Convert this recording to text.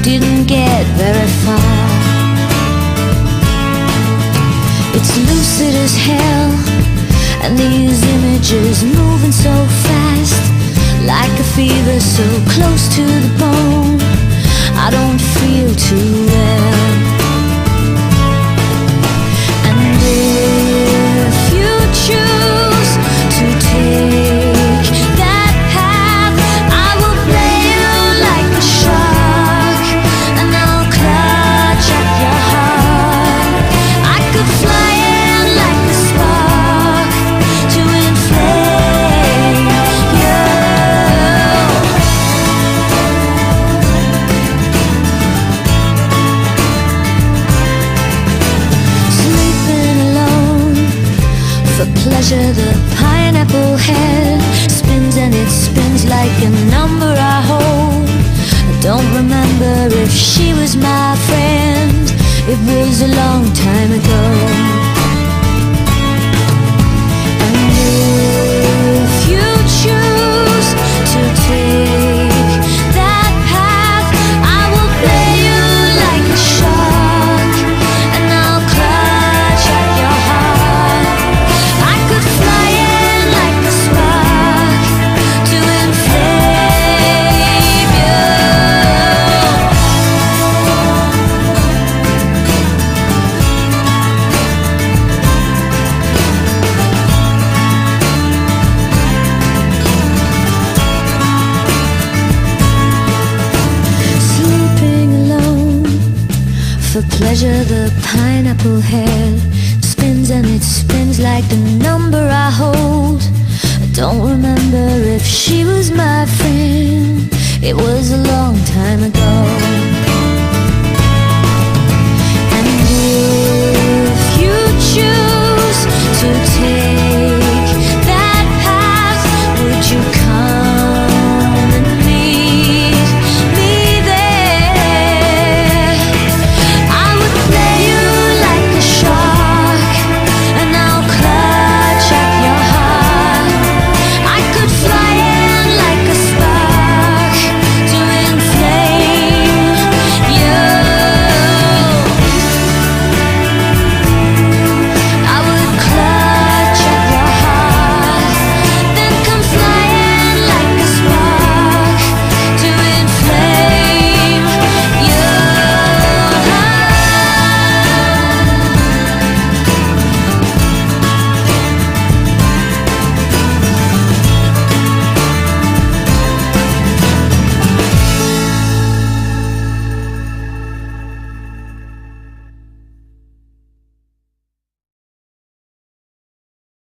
didn't get very far. It's lucid as hell, and these images moving so fast, like a fever so close to the bone. I don't feel too well. And if you choose to take that path, I will play you like a shark, and I'll clutch at your heart. I could fly in like a spark to inflame you. Sleeping alone for pleasure, the pineapple head spins, and it spins like a number I hold. I don't remember if she was my friend, it was a long time ago. And if you choose to take that path, I will play you like a shark, and I'll clutch at your heart. I could fly in like a spark to inflame you. Sleeping alone for pleasure, the pineapple head spins, and it spins like the number I hold. I don't remember if she was my friend, it was a long time ago.